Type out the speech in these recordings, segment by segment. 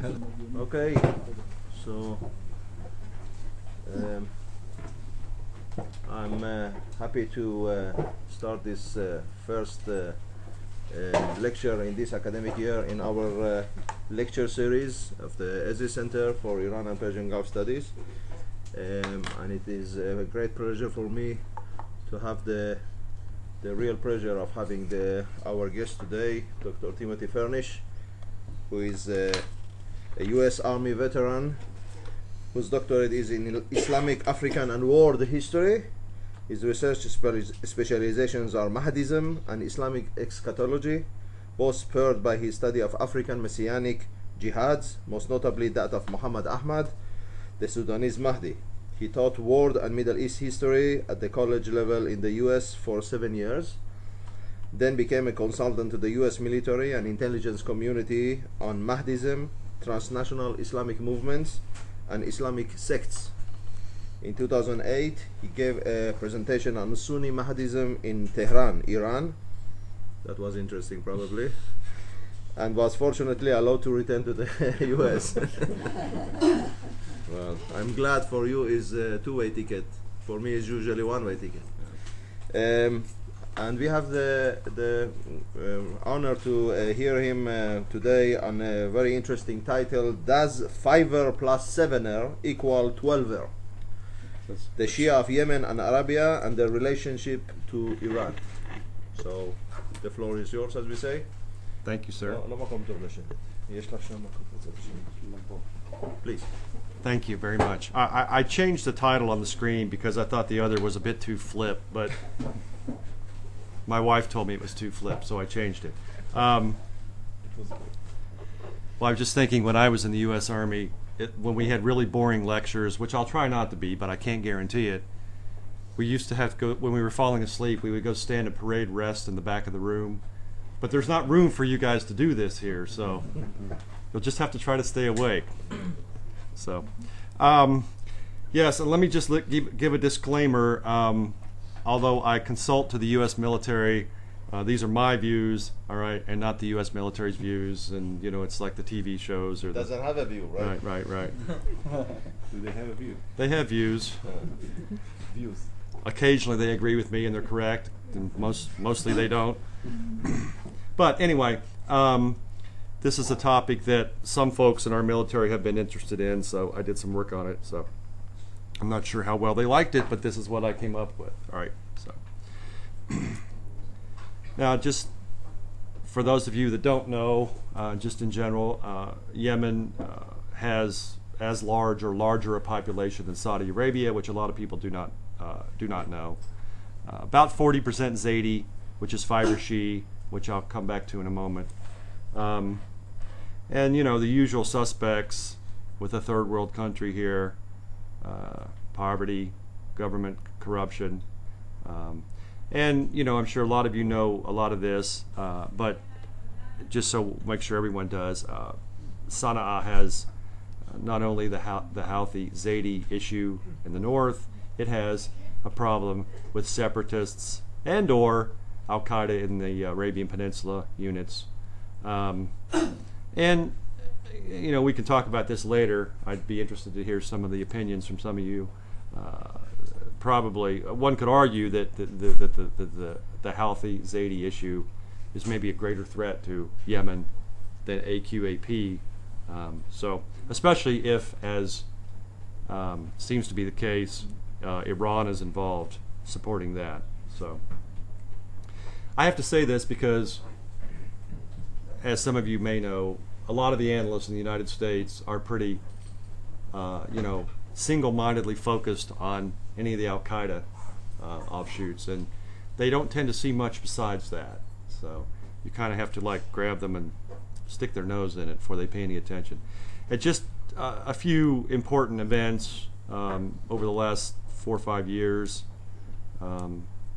Okay, so I'm happy to start this first lecture in this academic year in our lecture series of the Ezri Center for Iran and Persian Gulf Studies, and it is a great pleasure for me to have the real pleasure of having our guest today, Dr. Timothy Furnish, who is a U.S. Army veteran whose doctorate is in Islamic, African, and world history. His research specializations are Mahdism and Islamic eschatology, both spurred by his study of African messianic jihads, most notably that of Muhammad Ahmad, the Sudanese Mahdi. He taught world and Middle East history at the college level in the U.S. for 7 years, then became a consultant to the U.S. military and intelligence community on Mahdism, transnational Islamic movements, and Islamic sects. In 2008, he gave a presentation on Sunni Mahdism in Tehran, Iran. That was interesting, probably. And was fortunately allowed to return to the US. Well, I'm glad for you is a two-way ticket. For me, it's usually one-way ticket. And we have the honor to hear him today on a very interesting title, Does 5er plus 7er equal 12er? The Shia of Yemen and Arabia and their relationship to Iran. So, the floor is yours, as we say. Thank you, sir. Please. Thank you very much. I changed the title on the screen because I thought the other was a bit too flip, but my wife told me it was too flip, so I changed it. Well, I was just thinking when I was in the U.S. Army, when we had really boring lectures, which I'll try not to be, but I can't guarantee it, we used to have to go, when we were falling asleep, we would go stand at parade rest in the back of the room. But there's not room for you guys to do this here, so you'll just have to try to stay awake. So, yes, and let me just give a disclaimer. Although I consult to the U.S. military, these are my views, all right, and not the U.S. military's views. And you know, it's like the TV shows or doesn't have a view, right? Right. Do they have a view? They have views. Views. Occasionally, they agree with me and they're correct, and mostly they don't. But anyway, this is a topic that some folks in our military have been interested in, so I did some work on it. So I'm not sure how well they liked it, but this is what I came up with. All right, so now just for those of you that don't know, just in general, Yemen has as large or larger a population than Saudi Arabia, which a lot of people do not know. About 40% Zaidi, which is fiber Shia, which I'll come back to in a moment. And you know, the usual suspects with a third world country here. Poverty, government corruption, and you know, I'm sure a lot of you know a lot of this, but just so make sure everyone does, Sana'a has not only the Houthi Zaidi issue in the north, it has a problem with separatists and or Al-Qaeda in the Arabian Peninsula units, and you know, we can talk about this later. I'd be interested to hear some of the opinions from some of you. Probably, one could argue that the Houthi Zaidi issue is maybe a greater threat to Yemen than AQAP. So, especially if, as seems to be the case, Iran is involved supporting that. So, I have to say this because, as some of you may know, a lot of the analysts in the United States are pretty, you know, single-mindedly focused on any of the Al-Qaeda offshoots, and they don't tend to see much besides that. So you kind of have to like grab them and stick their nose in it before they pay any attention. And just a few important events over the last 4 or 5 years.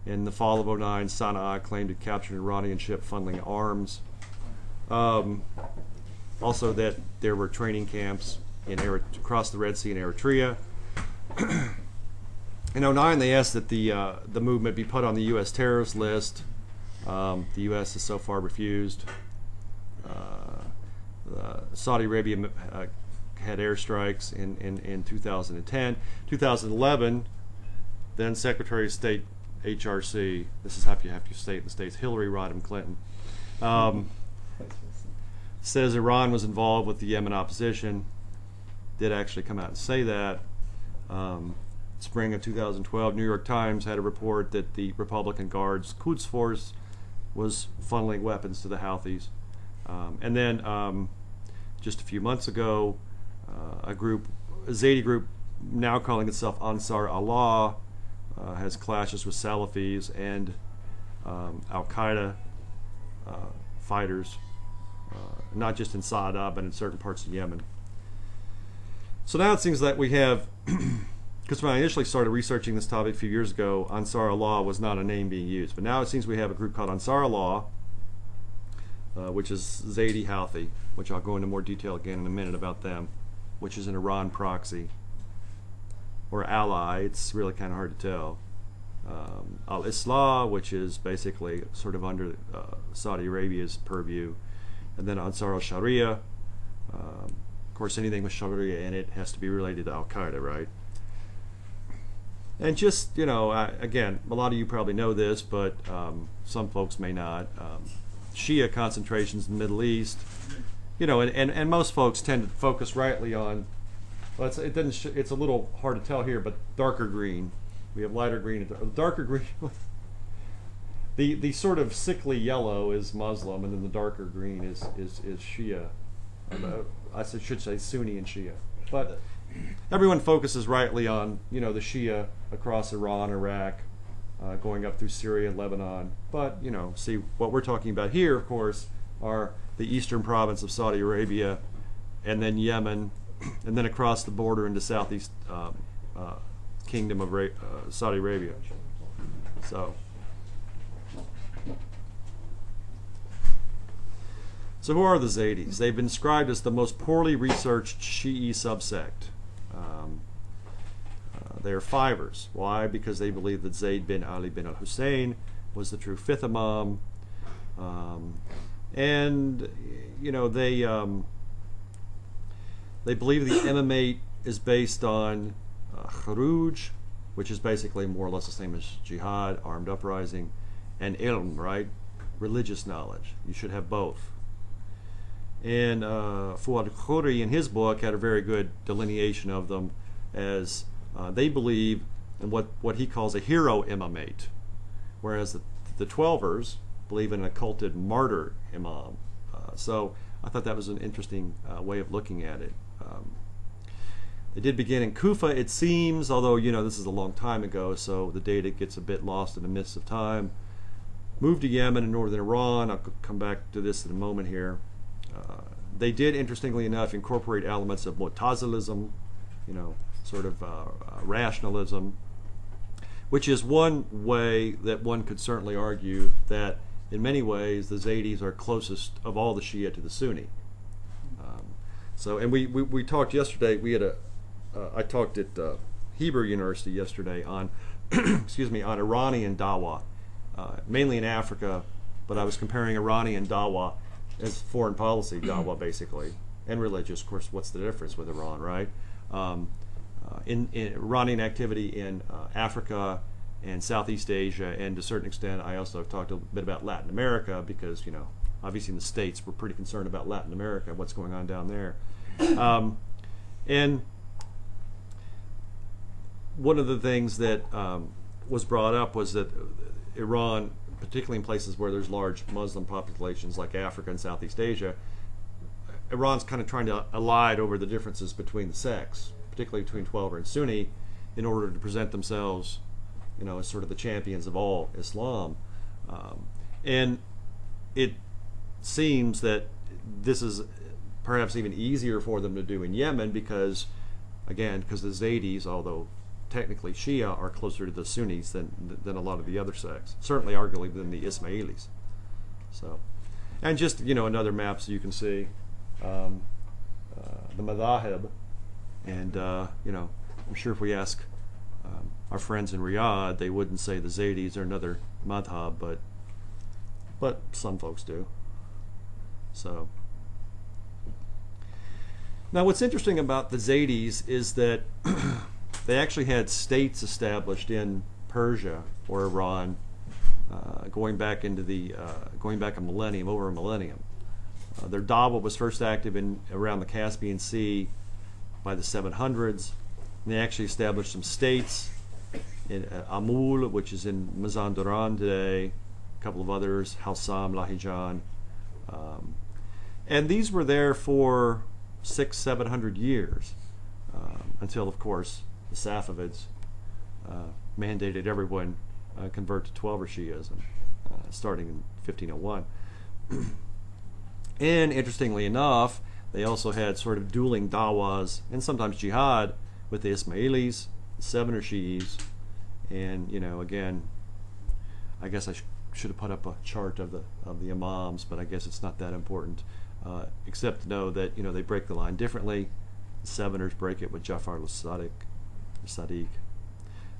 In the fall of '09, Sana'a claimed to capture an Iranian ship funneling arms. Also that there were training camps across the Red Sea in Eritrea. In '09, they asked that the movement be put on the U.S. terrorist list. The U.S. has so far refused. Saudi Arabia had airstrikes in 2010. 2011, then Secretary of State HRC, this is how you have to state in the States, Hillary Rodham Clinton, says Iran was involved with the Yemen opposition. Did actually come out and say that. Spring of 2012, New York Times had a report that the Republican Guards Quds Force was funneling weapons to the Houthis. And then just a few months ago, a Zaidi group now calling itself Ansar Allah, has clashes with Salafis and Al-Qaeda fighters, not just in Sa'ada, but in certain parts of Yemen. So now it seems that we have, because when I initially started researching this topic a few years ago, Ansar Allah was not a name being used. But now it seems we have a group called Ansar Allah, which is Zaidi Houthi, which I'll go into more detail again in a minute about them, which is an Iran proxy, or ally. It's really kind of hard to tell. Al-Islah, which is basically sort of under Saudi Arabia's purview, and then Ansar al-Sharia. Of course, anything with Sharia in it has to be related to Al-Qaeda, right? And just, you know, again, a lot of you probably know this, but some folks may not. Shia concentrations in the Middle East, you know, and most folks tend to focus rightly on, well, it's a little hard to tell here, but darker green. We have lighter green and darker green. the sort of sickly yellow is Muslim, and then the darker green is Shia. I should say Sunni and Shia. But everyone focuses rightly on, you know, the Shia across Iran, Iraq, going up through Syria and Lebanon. But, you know, see, what we're talking about here, of course, are the eastern province of Saudi Arabia, and then Yemen, and then across the border into southeast kingdom of Saudi Arabia. So who are the Zaydis? They've been described as the most poorly researched Shi'i subsect. They are fivers. Why? Because they believe that Zayd bin Ali bin al-Hussein was the true fifth Imam. And, you know, they believe the imamate is based on khuruj, which is basically more or less the same as jihad, armed uprising, and ilm, right? Religious knowledge. You should have both. And Fuad Khoury in his book had a very good delineation of them as they believe in what he calls a hero imamate, whereas the Twelvers believe in an occulted martyr imam. So I thought that was an interesting way of looking at it. They did begin in Kufa, it seems, although, you know, this is a long time ago, so the data gets a bit lost in the midst of time. Moved to Yemen and northern Iran. I'll come back to this in a moment here. They did, interestingly enough, incorporate elements of Mu'tazilism, you know, sort of rationalism, which is one way that one could certainly argue that in many ways the Zaydis are closest of all the Shia to the Sunni. And we talked yesterday, I talked at Hebrew University yesterday on, excuse me, on Iranian Dawah, mainly in Africa, but I was comparing Iranian Dawah as foreign policy Dawah, basically, and religious. Of course, what's the difference with Iran, right? In Iranian activity in Africa and Southeast Asia, and to a certain extent, I also talked a bit about Latin America because, you know, obviously in the States, we're pretty concerned about Latin America, what's going on down there. And one of the things that was brought up was that Iran, particularly in places where there's large Muslim populations like Africa and Southeast Asia, Iran's kind of trying to elide over the differences between the sects, particularly between Twelver and Sunni, in order to present themselves, you know, as sort of the champions of all Islam. And it seems that this is perhaps even easier for them to do in Yemen because, again, because the Zaydis, although technically Shia, are closer to the Sunnis than a lot of the other sects, certainly arguably than the Ismailis. So, and just, you know, another map so you can see the madhahib, and you know, I'm sure if we ask our friends in Riyadh, they wouldn't say the Zaydis are another madhab, but some folks do. So Now, what's interesting about the Zaydis is that they actually had states established in Persia or Iran, going back a millennium, over a millennium. Their dawa was first active around the Caspian Sea by the 700s. And they actually established some states in Amul, which is in Mazandaran today, a couple of others, Halsam, Lahijan. And these were there for 600-700 years, until, of course, the Safavids mandated everyone convert to Twelver Shi'ism, starting in 1501. And interestingly enough, they also had sort of dueling dawas and sometimes jihad with the Ismailis, the Sevener Shi'is, and again, I guess I should have put up a chart of the imams, but I guess it's not that important, except to know that they break the line differently. The Seveners break it with Jafar al-Sadiq.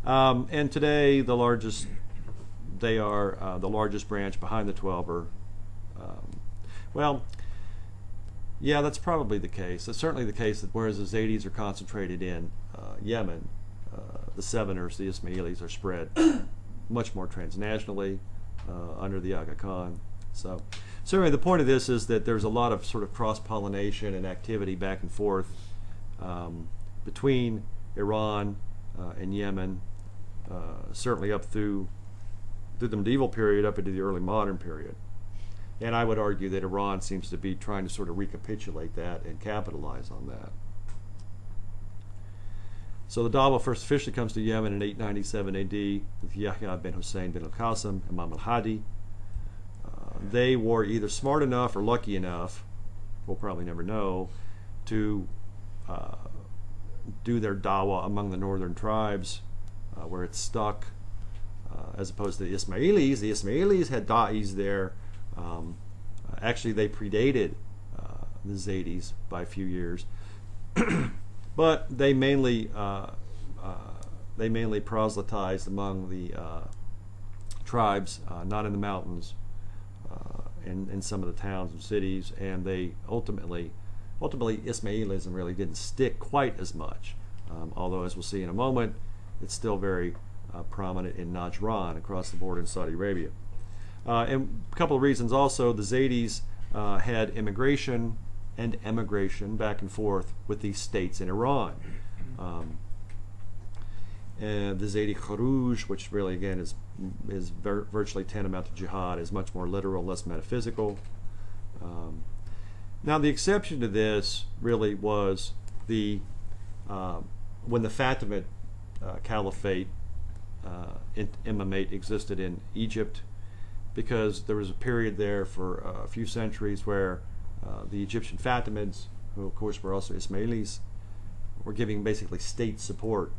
And today, they are the largest branch behind the Twelver. Well, yeah, that's probably the case. It's certainly the case that whereas the Zaydis are concentrated in Yemen, the Seveners, the Ismailis, are spread much more transnationally under the Aga Khan. So anyway, the point of this is that there's a lot of sort of cross-pollination and activity back and forth between Iran and Yemen, certainly up through the medieval period up into the early modern period. And I would argue that Iran seems to be trying to sort of recapitulate that and capitalize on that. So the Dawa first officially comes to Yemen in 897 AD with Yahya bin Hussein bin al-Qasim, Imam al-Hadi. They were either smart enough or lucky enough, we'll probably never know, to do their Dawa among the northern tribes where it's stuck, as opposed to the Ismailis. The Ismailis had Da'is there. Actually, they predated the Zaydis by a few years, but they mainly proselytized among the tribes, not in the mountains, in some of the towns and cities, and they ultimately Ismailism really didn't stick quite as much, although, as we'll see in a moment, it's still very prominent in Najran across the border in Saudi Arabia. And a couple of reasons also, the Zaydis had immigration and emigration back and forth with these states in Iran. And the Zaydi Kharuj, which really again is virtually tantamount to jihad, is much more literal, less metaphysical. Now the exception to this really was when the Fatimid Caliphate, imamate existed in Egypt, because there was a period there for a few centuries where the Egyptian Fatimids, who of course were also Ismailis, were giving basically state support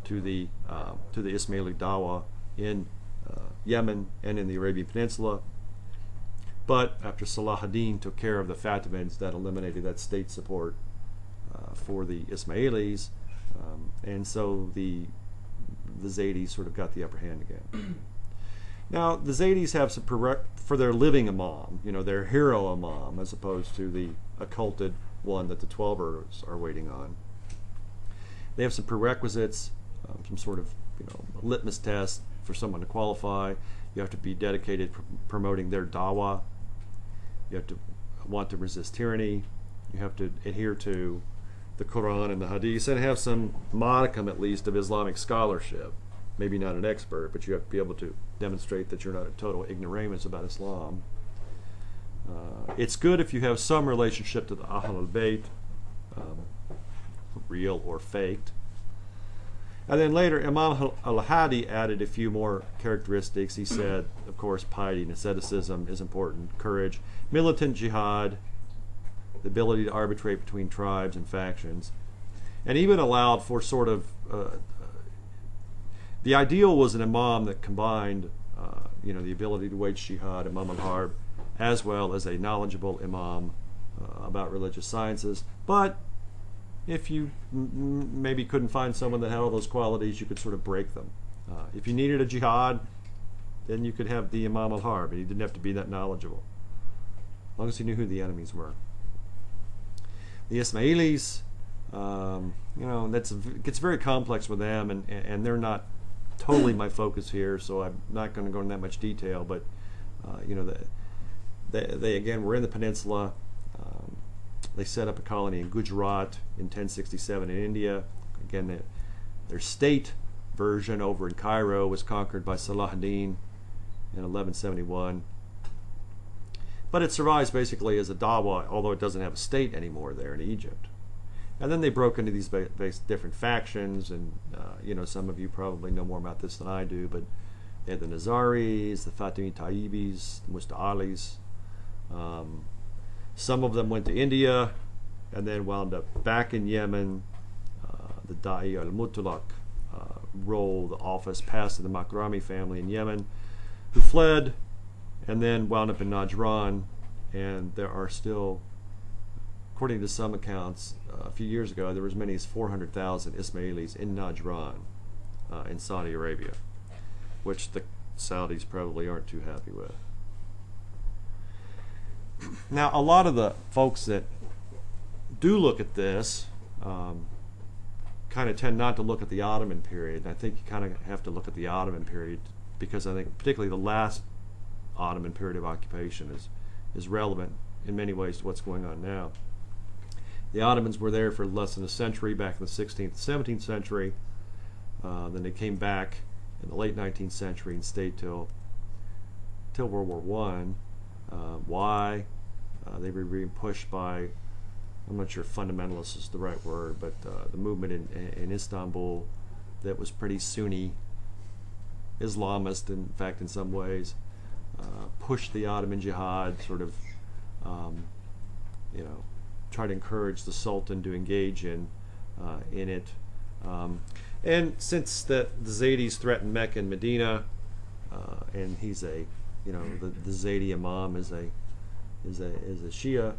to the Ismaili Dawa in Yemen and in the Arabian Peninsula. But after Salah ad-Din took care of the Fatimids, that eliminated that state support for the Ismailis, and so the Zaydis sort of got the upper hand again. Now, the Zaydis have some for their living imam, their hero imam, as opposed to the occulted one that the Twelvers are waiting on. They have some prerequisites, some sort of litmus test for someone to qualify. You have to be dedicated promoting their dawa. You have to want to resist tyranny. You have to adhere to the Quran and the Hadith, and have some modicum, at least, of Islamic scholarship. Maybe not an expert, but you have to be able to demonstrate that you're not a total ignoramus about Islam. It's good if you have some relationship to the Ahl al-Bayt, real or faked. And then later, Imam al-Hadi added a few more characteristics. He said, of course, piety and asceticism is important, courage, militant jihad, the ability to arbitrate between tribes and factions, and even allowed for sort of the ideal was an imam that combined the ability to wage jihad, Imam al-Harb, as well as a knowledgeable imam about religious sciences. But if you maybe couldn't find someone that had all those qualities, you could sort of break them. If you needed a jihad, then you could have the Imam al-Harb, and he didn't have to be that knowledgeable, as long as he knew who the enemies were. the Ismailis, you know, gets very complex with them, and they're not totally my focus here, so I'm not going to go into that much detail. But you know, they again were in the peninsula. They set up a colony in Gujarat in 1067 in India. Again, their state version over in Cairo was conquered by Salahuddin in 1171. But it survives basically as a dawa, although it doesn't have a state anymore there in Egypt. And then they broke into these different factions, and you know, some of you probably know more about this than I do, but they had the Nazaris, the Fatimi Taibis, the Musta'alis. Some of them went to India and then wound up back in Yemen. The Da'i al-Mutlaq role, the office passed to the Makrami family in Yemen, who fled and then wound up in Najran. And there are still, according to some accounts, a few years ago, there were as many as 400,000 Ismailis in Najran in Saudi Arabia, which the Saudis probably aren't too happy with. Now, a lot of the folks that do look at this kind of tend not to look at the Ottoman period. And I think you kind of have to look at the Ottoman period, because I think particularly the last Ottoman period of occupation is relevant in many ways to what's going on now. The Ottomans were there for less than a century back in the 16th, 17th century. Then they came back in the late 19th century and stayed till World War I. Why? They were being pushed by, I'm not sure if fundamentalist is the right word, but the movement in Istanbul that was pretty Sunni, Islamist, in fact, in some ways, pushed the Ottoman Jihad, sort of, you know, try to encourage the Sultan to engage in it. And since the Zaydis threatened Mecca and Medina, and he's a, you know, the Zaydi Imam is a Shia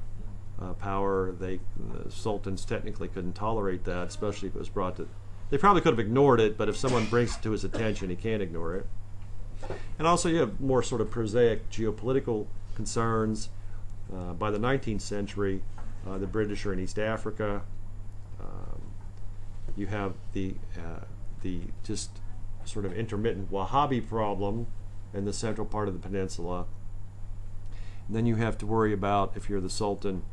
power. The sultans technically couldn't tolerate that, especially if it was brought to. They probably could have ignored it, but if someone brings it to his attention, he can't ignore it. And also, you have more sort of prosaic geopolitical concerns. By the 19th century, the British are in East Africa. You have the just sort of intermittent Wahhabi problem in the central part of the peninsula. And then you have to worry about, if you're the Sultan,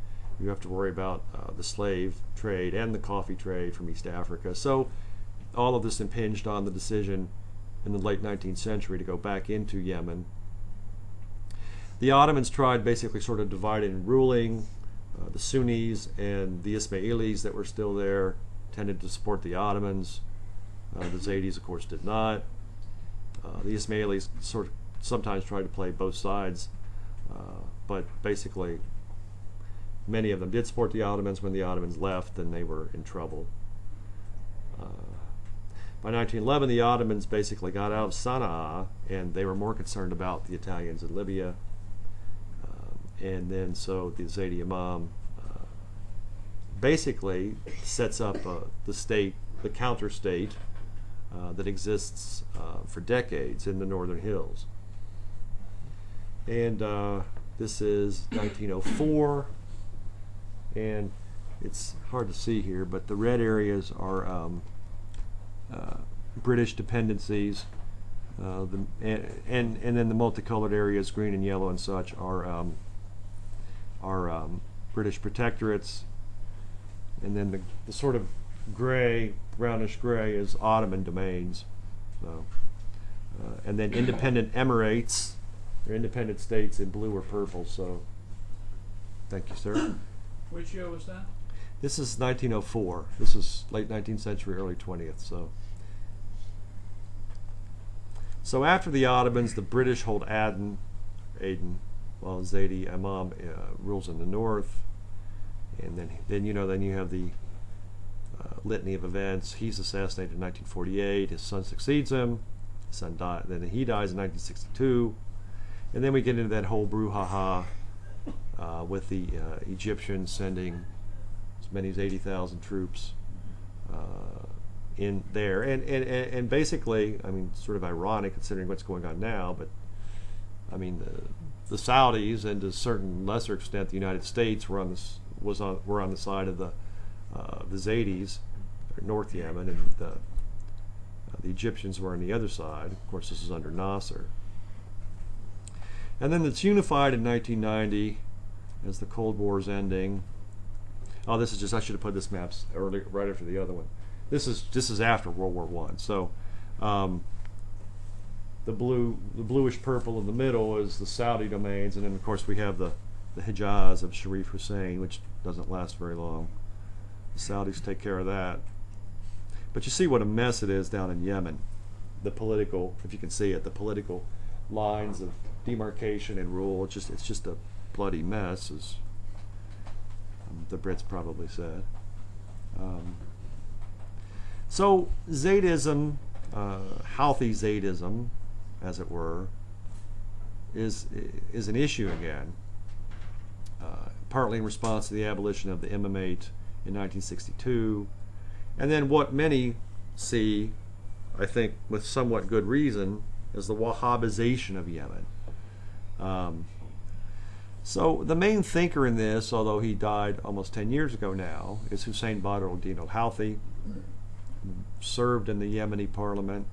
you have to worry about the slave trade and the coffee trade from East Africa. So all of this impinged on the decision in the late 19th century to go back into Yemen. The Ottomans tried basically sort of dividing and ruling. The Sunnis and the Ismailis that were still there tended to support the Ottomans. The Zaydis, of course, did not. The Ismailis sort of sometimes tried to play both sides, but basically many of them did support the Ottomans. When the Ottomans left, then they were in trouble. By 1911, the Ottomans basically got out of Sana'a, and they were more concerned about the Italians in Libya. And then so the Zaydi Imam basically sets up the state, the counter state that exists for decades in the northern hills. And this is 1904, and it's hard to see here, but the red areas are British dependencies, and then the multicolored areas, green and yellow and such, are British protectorates, and then the sort of gray, brownish gray, is Ottoman domains. So, and then independent emirates, or independent states, in blue or purple. So, thank you, sir. Which year was that? This is 1904. This is late 19th century, early 20th. So after the Ottomans, the British hold Aden, while Zaydi Imam rules in the north. And then you have the litany of events. He's assassinated in 1948. His son succeeds him. His son died. Then he dies in 1962. And then we get into that whole brouhaha with the Egyptians sending as many as 80,000 troops in there. And basically, I mean, sort of ironic considering what's going on now, but I mean, the Saudis, and to a certain lesser extent the United States, were on were on the side of the Zaydis, North Yemen, and the Egyptians were on the other side. Of course, this is under Nasser. And then it's unified in 1990 as the Cold War is ending. Oh, this is just, I should have put this maps early, right after the other one. This is after World War I. So the bluish purple in the middle is the Saudi domains, and then of course we have the Hijaz of Sharif Hussein, which doesn't last very long. The Saudis take care of that. But you see what a mess it is down in Yemen. The political, if you can see it, the political lines of demarcation and rule. It's just a bloody mess, as the Brits probably said. So Zaydism, Houthi Zaydism, as it were, is an issue again. Partly in response to the abolition of the imamate in 1962, and then what many see, I think with somewhat good reason, as the Wahhabization of Yemen. So the main thinker in this, although he died almost 10 years ago now, is Hussein Badr al-Din al-Houthi. Served in the Yemeni parliament,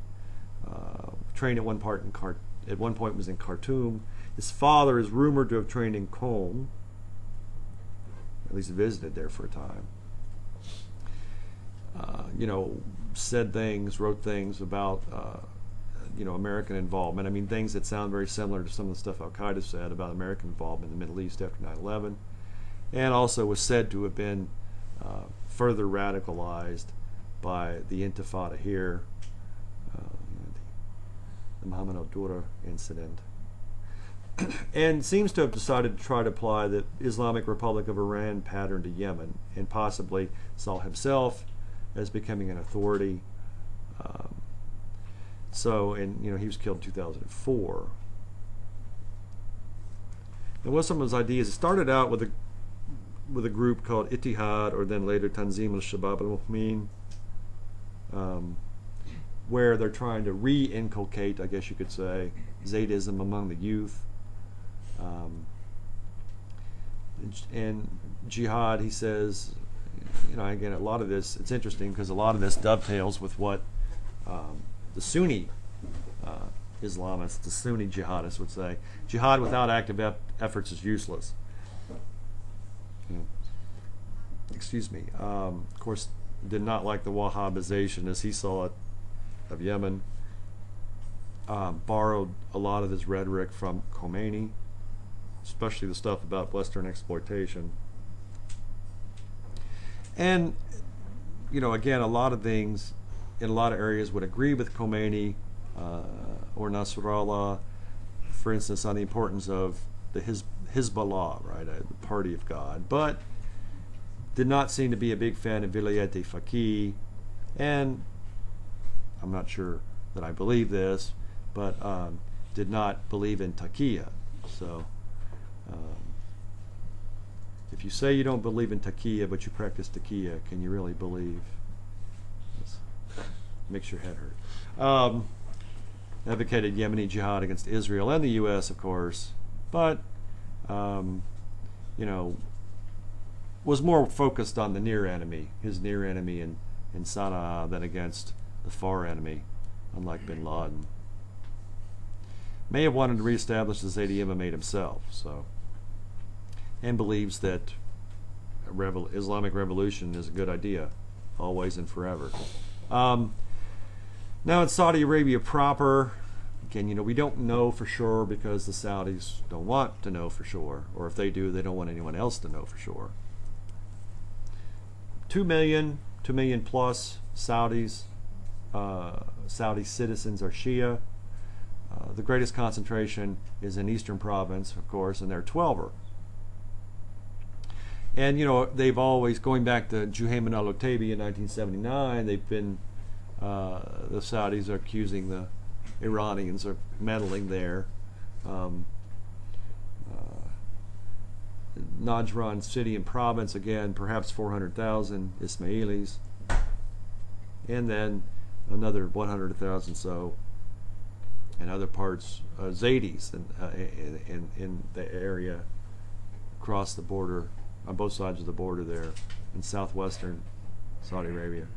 trained at one point was in Khartoum. His father is rumored to have trained in Qom, at least visited there for a time. Said things, wrote things about American involvement. I mean, things that sound very similar to some of the stuff Al-Qaeda said about American involvement in the Middle East after 9/11, and also was said to have been further radicalized by the Intifada here, the Muhammad al-Dura incident, and seems to have decided to try to apply the Islamic Republic of Iran pattern to Yemen, and possibly saw himself as becoming an authority. He was killed in 2004. And what some of his ideas, it started out with a group called Ittihad, or then later Tanzim al-Shabab al-Mu'min, where they're trying to re-inculcate, I guess you could say, Zaydism among the youth. And jihad, he says, again, a lot of this, it's interesting because a lot of this dovetails with what the Sunni Islamists, the Sunni jihadists would say. Jihad without active efforts is useless. Excuse me. Of course, did not like the Wahhabization as he saw it of Yemen. Borrowed a lot of his rhetoric from Khomeini, especially the stuff about Western exploitation. And, again, a lot of things in a lot of areas would agree with Khomeini or Nasrallah, for instance, on the importance of the Hezbollah, right, the party of God, but did not seem to be a big fan of Vilayat Faqih, and I'm not sure that I believe this, but did not believe in taqiyya. So if you say you don't believe in taqiyya but you practice taqiyya, can you really believe? Makes your head hurt. Advocated Yemeni jihad against Israel and the U.S., of course, but was more focused on the near enemy, his near enemy in Sana'a, than against the far enemy, unlike bin Laden. May have wanted to reestablish the Zaydi Imamate himself, and believes that Islamic revolution is a good idea, always and forever. Now in Saudi Arabia proper, again, we don't know for sure because the Saudis don't want to know for sure, or if they do, they don't want anyone else to know for sure. 2 million plus Saudis, Saudi citizens are Shia. The greatest concentration is in Eastern Province, of course, and they're 12er. And they've always, going back to Juhayman al-Otaibi in 1979, they've been the Saudis are accusing the Iranians of meddling there. Najran city and province, again, perhaps 400,000 Ismailis, and then another 100,000 so in other parts, Zaydis in the area across the border on both sides of the border there in southwestern Saudi Arabia.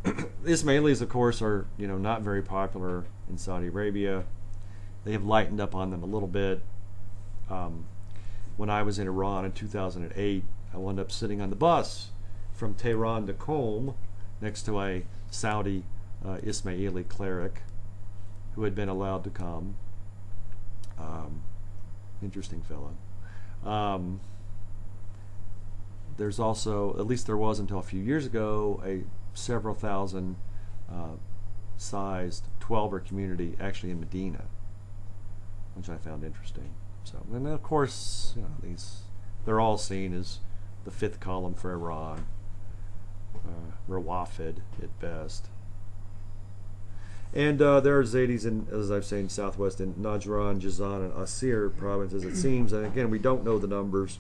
The Ismailis, of course, are not very popular in Saudi Arabia. They have lightened up on them a little bit. When I was in Iran in 2008, I wound up sitting on the bus from Tehran to Qom next to a Saudi Ismaili cleric who had been allowed to come. Interesting fellow. There's also, at least there was until a few years ago, a several thousand sized 12er community actually in Medina, which I found interesting. So, and of course, they're all seen as the fifth column for Iran, Rawafid at best. And there are Zaydis in, as I've said, southwest in Najran, Jazan, and Asir provinces, it seems. And again, we don't know the numbers.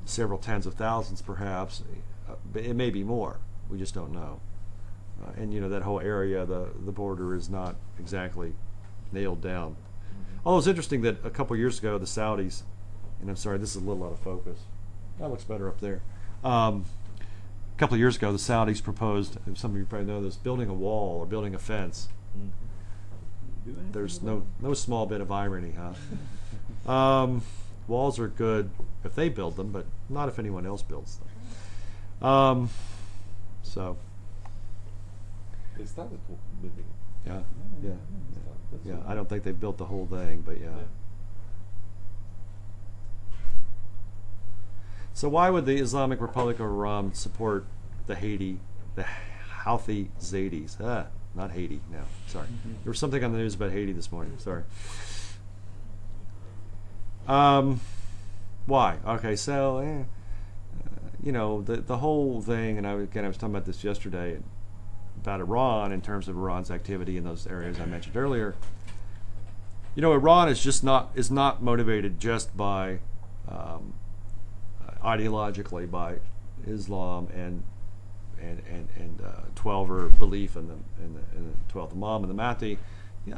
Several tens of thousands, perhaps. But it may be more. We just don't know. And that whole area, the border is not exactly nailed down. Although it's interesting that a couple years ago, the Saudis, and I'm sorry, this is a little out of focus. That looks better up there. A couple of years ago, the Saudis proposed, some of you probably know this, building a wall or building a fence. There's no small bit of irony, huh? Walls are good if they build them, but not if anyone else builds them. So. They started building it. Yeah. I don't think they built the whole thing, but yeah. So why would the Islamic Republic of Iran support the Houthi Zaydis? Not Haiti, no, sorry. There was something on the news about Haiti this morning, sorry. Why? Okay, so, the whole thing, and I was talking about this yesterday, about Iran in terms of Iran's activity in those areas I mentioned earlier. Iran is not motivated just by ideologically by Islam and 12er belief in the 12th Imam and the Mahdi.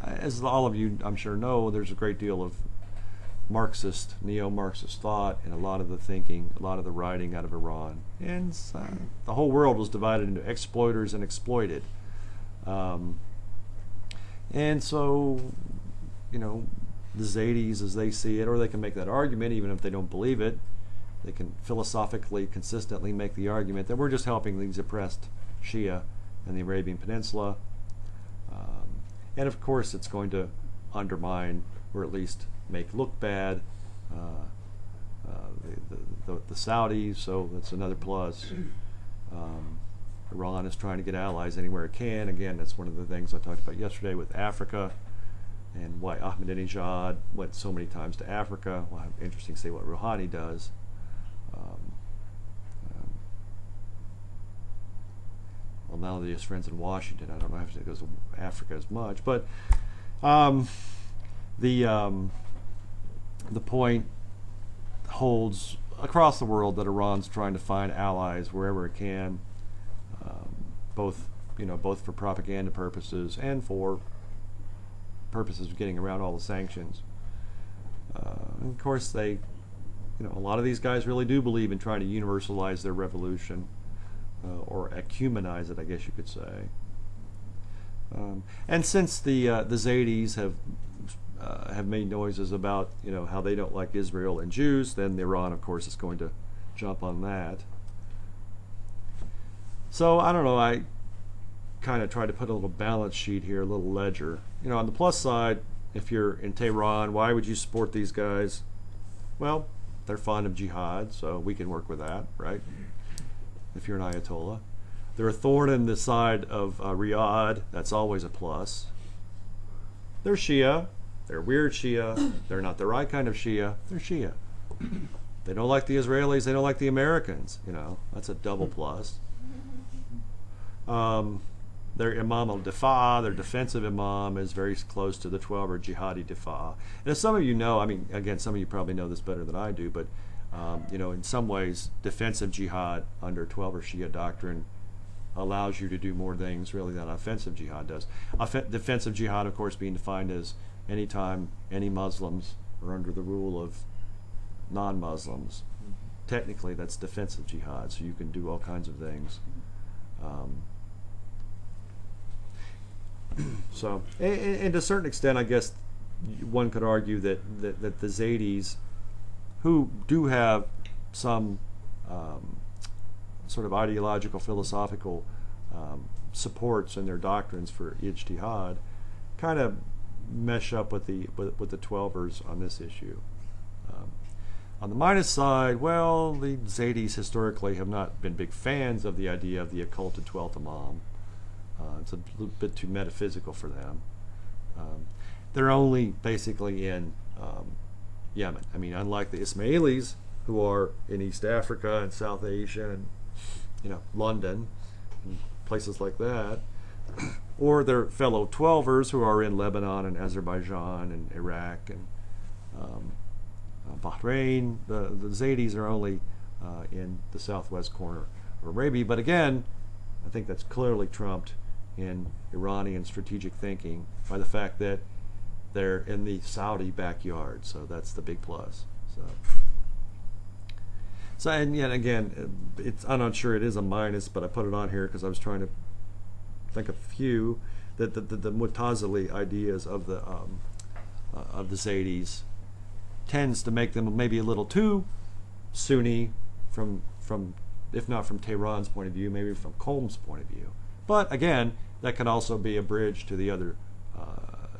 As all of you, I'm sure, know, there's a great deal of neo-Marxist thought and a lot of the thinking, a lot of the writing out of Iran. And the whole world was divided into exploiters and exploited. And so, the Zaydis, as they see it, or they can make that argument even if they don't believe it, they can philosophically, consistently make the argument that we're just helping these oppressed Shia in the Arabian Peninsula. And of course it's going to undermine, or at least make look bad, the Saudis, so that's another plus. Iran is trying to get allies anywhere it can. Again, that's one of the things I talked about yesterday with Africa and why Ahmadinejad went so many times to Africa. Well, interesting to see what Rouhani does. Well, now that he has friends in Washington, I don't know if he goes to Africa as much, but the point holds across the world that Iran's trying to find allies wherever it can, both for propaganda purposes and for purposes of getting around all the sanctions. And of course, a lot of these guys really do believe in trying to universalize their revolution, or ecumenize it, I guess you could say. And since the Zaydis have made noises about how they don't like Israel and Jews, then Iran, of course, is going to jump on that. So I don't know. I kind of tried to put a little balance sheet here, a little ledger. On the plus side, if you're in Tehran, why would you support these guys? Well, they're fond of jihad, so we can work with that, right? If you're an Ayatollah. They're a thorn in the side of Riyadh. That's always a plus. They're Shia. They're weird Shia. They're not the right kind of Shia. They're Shia. They don't like the Israelis. They don't like the Americans. That's a double plus. Their Imam al-Difa, their defensive Imam, is very close to the 12er Jihadi Difa. And as some of you know, again, some of you probably know this better than I do, but in some ways, defensive jihad under 12er Shia doctrine allows you to do more things really than offensive jihad does. Defensive jihad, of course, being defined as any time any Muslims are under the rule of non-Muslims. Technically, that's defensive jihad, so you can do all kinds of things. So, and to a certain extent, I guess one could argue that the Zaydis, who do have some sort of ideological, philosophical supports in their doctrines for ijtihad, kind of mesh up with the Twelvers on this issue. On the minus side, well, the Zaydis historically have not been big fans of the idea of the occulted 12th Imam. It's a little bit too metaphysical for them. They're only basically in Yemen. I mean, unlike the Ismailis, who are in East Africa and South Asia and, you know, London and places like that, or their fellow Twelvers who are in Lebanon and Azerbaijan and Iraq and Bahrain. The Zaydis are only in the southwest corner of Arabia. But again, I think that's clearly trumped in Iranian strategic thinking by the fact that they're in the Saudi backyard. So that's the big plus. So and yet again, I'm not sure it is a minus, but I put it on here because I was trying to think of a few that the Mu'tazili ideas of the Zaydis tends to make them maybe a little too Sunni from if not from Tehran's point of view, maybe from Qom's point of view. But again, that can also be a bridge to the other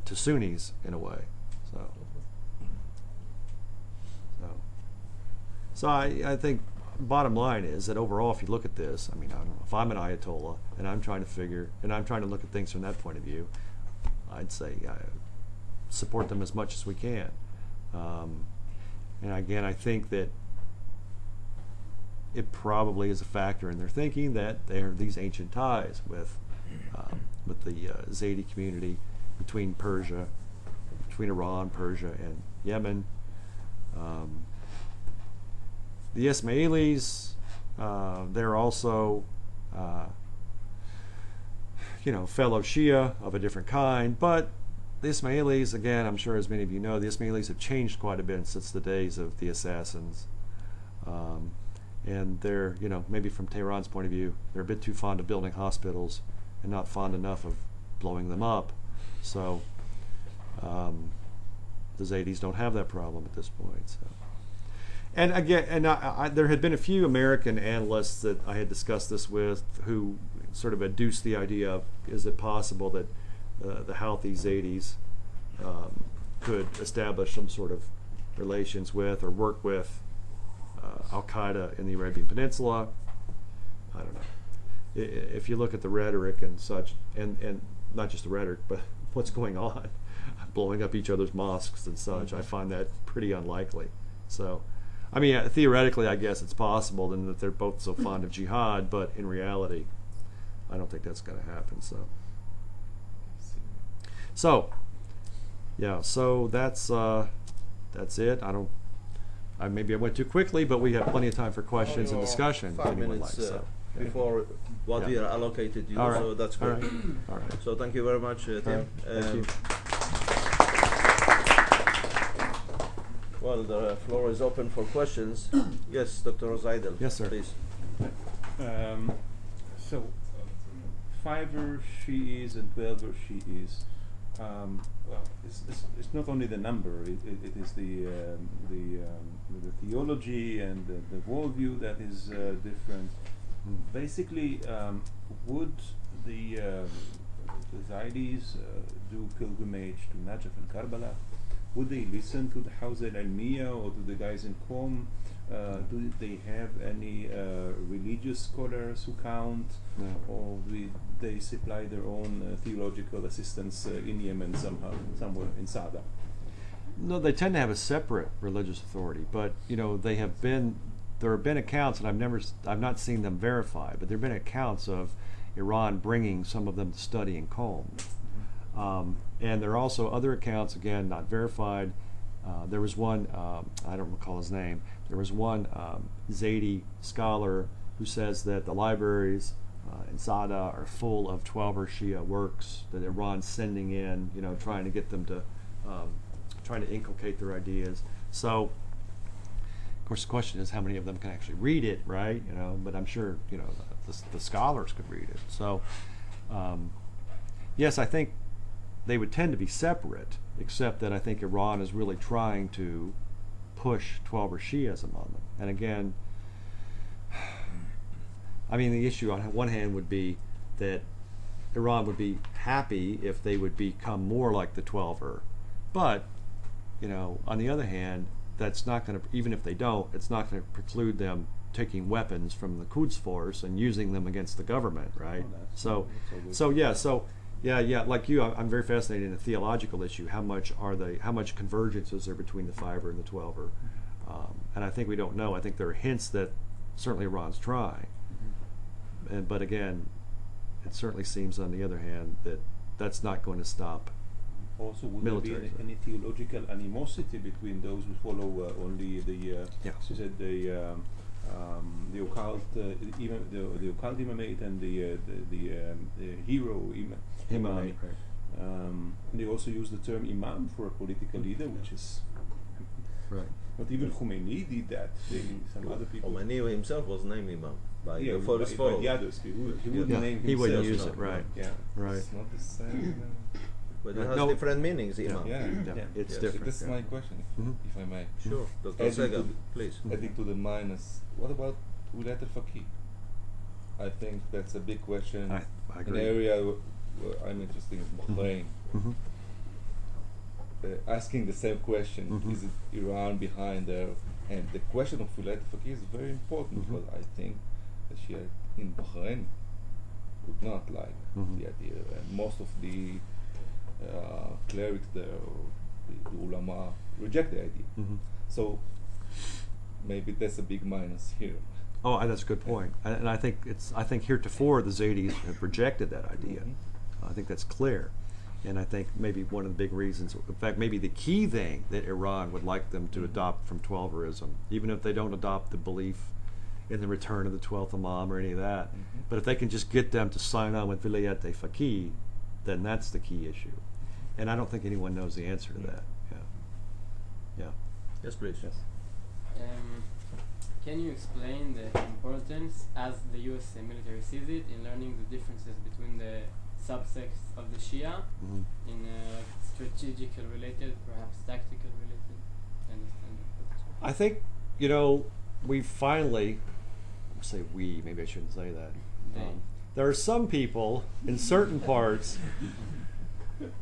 to Sunnis in a way. So I think bottom line is that overall, if you look at this, I mean, I don't know, if I'm an Ayatollah and I'm trying to look at things from that point of view, I'd say support them as much as we can. And again, I think that it probably is a factor in their thinking that there are these ancient ties with the Zaydi community between Iran, Persia, and Yemen. The Ismailis, they're also, fellow Shia of a different kind, but the Ismailis, again, I'm sure as many of you know, the Ismailis have changed quite a bit since the days of the assassins. And they're, maybe from Tehran's point of view, they're a bit too fond of building hospitals and not fond enough of blowing them up. So the Zaydis don't have that problem at this point. So. And again, there had been a few American analysts that I had discussed this with who sort of adduced the idea of, is it possible that the Houthi Zaydis could establish some sort of relations with or work with Al-Qaeda in the Arabian Peninsula? I don't know. If you look at the rhetoric and such, and not just the rhetoric, but what's going on, blowing up each other's mosques and such, I find that pretty unlikely. So, I mean, theoretically, I guess it's possible then that they're both so fond of jihad, but in reality, I don't think that's going to happen. So, yeah. So that's it. Maybe I went too quickly, but we have plenty of time for questions and discussion. 5 minutes before what we are allocated you, right. So that's great. All right. So thank you very much, Tim. Thank you. Well, the floor is open for questions. Yes, Dr. Zaidel. Yes, sir. Please. So, 5er Shi'is and 12er Shi'is. Well, it's not only the number; it is the theology and the worldview that is different. Basically, would the Zaydis do pilgrimage to Najaf and Karbala? Would they listen to the Hawza al-Ilmiya or to the guys in Qom? Do they have any religious scholars who count? No. Or do they supply their own theological assistance in Yemen somewhere in Sada? No, they tend to have a separate religious authority, but there have been accounts, and I've not seen them verified, but there have been accounts of Iran bringing some of them to study in Qom. And there are also other accounts, again, not verified. There was one, I don't recall his name, there was one Zaydi scholar who says that the libraries in Sada are full of 12er Shia works that Iran's sending in, trying to get them to, trying to inculcate their ideas. So, course, the question is how many of them can actually read it, right? But I'm sure the scholars could read it. So, yes, I think they would tend to be separate, except that I think Iran is really trying to push 12er Shiism on them. And again, I mean, the issue on one hand would be that Iran would be happy if they would become more like the 12er, but on the other hand, that's not going to, even if they don't, it's not going to preclude them taking weapons from the Quds Force and using them against the government, right? Yeah, like you, I'm very fascinated in the theological issue. How much convergence is there between the 5er and the 12er? And I think we don't know. I think there are hints that certainly Iran's trying, but again, it certainly seems, on the other hand, that that's not going to stop. Also, would military. there be any theological animosity between those who follow only the the occult, even the occult imamate and the hero imam? They also use the term imam for a political leader, which is right. Not even Khomeini did that. Some other people. Khomeini himself was named imam by the by first the others. He wouldn't name himself. He wouldn't use it, right? Yeah. Right. It's not the same. But it has different meanings, imam. Yeah. It's Yes. different. This is my question, if I may. Sure. Dr. Adding Sega, to please. Adding to the minus, what about Wilayat al-Faqih? I think that's a big question. I An agree. area where I'm interested in Bahrain. Mhm. Asking the same question, is it Iran behind there? And the question of Wilayat al-Faqih is very important because I think the Shia in Bahrain would not like the idea, and most of the clerics there, or the ulama, reject the idea. So maybe that's a big minus here. Oh, that's a good point. And I think heretofore the Zaydis have rejected that idea. I think that's clear. And I think maybe one of the big reasons, in fact, maybe the key thing that Iran would like them to adopt from 12erism, even if they don't adopt the belief in the return of the 12th Imam or any of that, but if they can just get them to sign on with Wilayat al-Faqih, then that's the key issue. And I don't think anyone knows the answer to that. Yeah. Yes, please. Yes. Can you explain the importance, as the U.S. military sees it, in learning the differences between the subsects of the Shia in strategical related, perhaps tactical related? I think, we finally, say we, maybe I shouldn't say that. There are some people in certain parts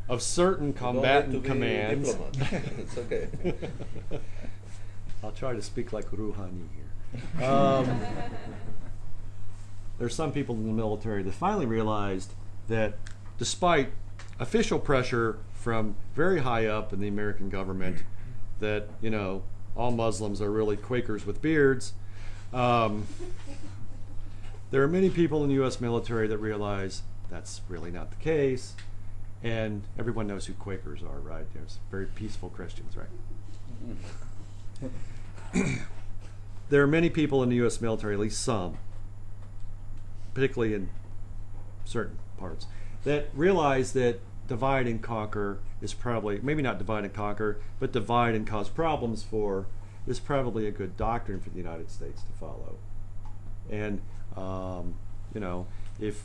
of certain combatant commands. It's okay. I'll try to speak like Rouhani here. There's some people in the military that finally realized that despite official pressure from very high up in the American government that, all Muslims are really Quakers with beards, there are many people in the U.S. military that realize that's really not the case, and everyone knows who Quakers are, right? There's very peaceful Christians, right? There are many people in the U.S. military, at least some, particularly in certain parts, that realize that divide and conquer is probably, maybe not divide and conquer, but divide and cause problems for, is probably a good doctrine for the United States to follow. And, if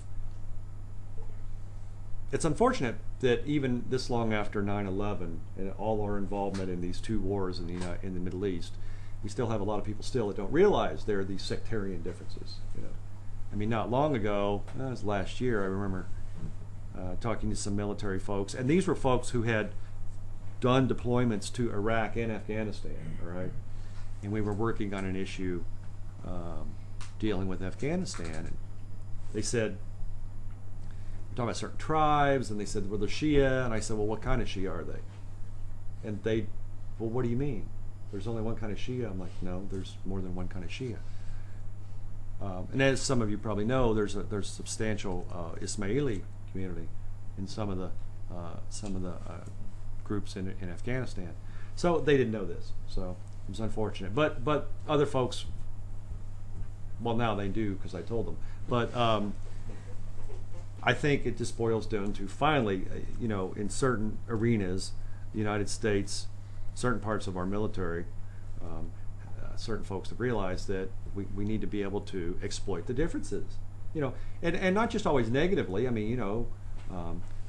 it's unfortunate that even this long after 9/11 and all our involvement in these two wars in the Middle East, we still have a lot of people still that don't realize there are these sectarian differences. I mean, not long ago, that was last year, I remember talking to some military folks, and these were folks who had done deployments to Iraq and Afghanistan, all right? And we were working on an issue dealing with Afghanistan, and they said, we're talking about certain tribes, and they said, well, they're Shia, and I said, well, what kind of Shia are they? And they, well, what do you mean? There's only one kind of Shia? I'm like, no, there's more than one kind of Shia. And as some of you probably know, there's substantial Ismaili community in some of the groups in Afghanistan. So they didn't know this, so it was unfortunate. But other folks, well, now they do because I told them. But I think it just boils down to finally, in certain arenas, the United States, certain parts of our military, certain folks have realized that we need to be able to exploit the differences, and not just always negatively. I mean,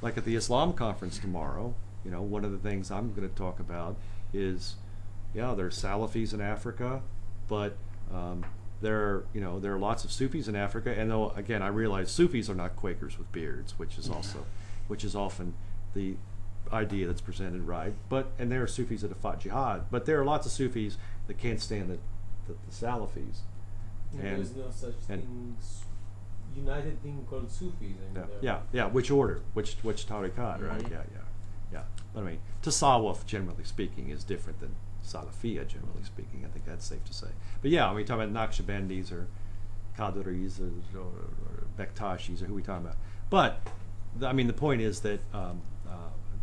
like at the Islam conference tomorrow, one of the things I'm going to talk about is, there's Salafis in Africa, but there are lots of Sufis in Africa, and though again I realize Sufis are not Quakers with beards, which is often the idea that's presented, right? And there are Sufis that have fought jihad, but there are lots of Sufis that can't stand the Salafis. And there's no such thing, united thing called Sufis. Which order, which tariqat, right? Yeah. But I mean, tasawwuf, generally speaking, is different than Salafiyya, generally speaking. I think that's safe to say. But yeah, I mean, talking about Naqshbandis or Qadiris or Bektashis, or who are we talking about? But I mean, the point is that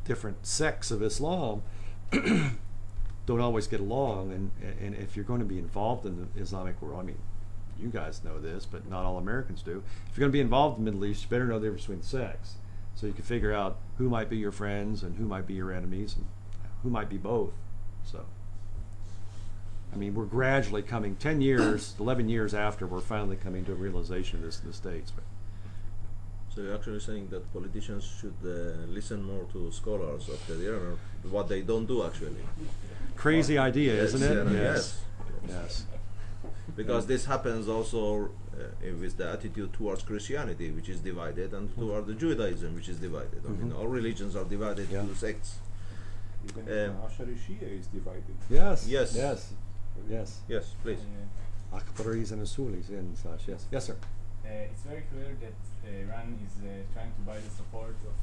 different sects of Islam don't always get along, and if you're going to be involved in the Islamic world, I mean, you guys know this, but not all Americans do. If you're going to be involved in the Middle East, you better know the difference between the sects, so you can figure out who might be your friends and who might be your enemies and who might be both. So, I mean, we're gradually coming 10 years, 11 years after, we're finally coming to a realization of this in the States. So you're actually saying that politicians should listen more to scholars of the year, or what they don't do actually. Crazy idea, isn't it? Yes. Because this happens also with the attitude towards Christianity, which is divided, and toward the Judaism, which is divided. I mean, all religions are divided into sects. Even Ashari Shia is divided. Yes, please. Akhbaris and Asulis and such. Yes, sir. It's very clear that Iran is trying to buy the support of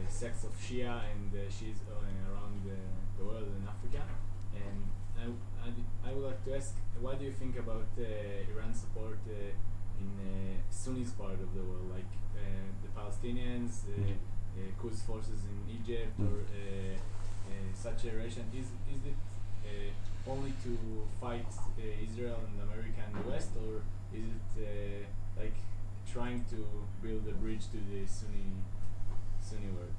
sects of Shia and Shias around the world in Africa. And I would like to ask, what do you think about Iran's support in Sunnis part of the world, like the Palestinians, Quds forces in Egypt, or such a relation? Is it only to fight Israel and America and the West, or is it like trying to build a bridge to the Sunni world?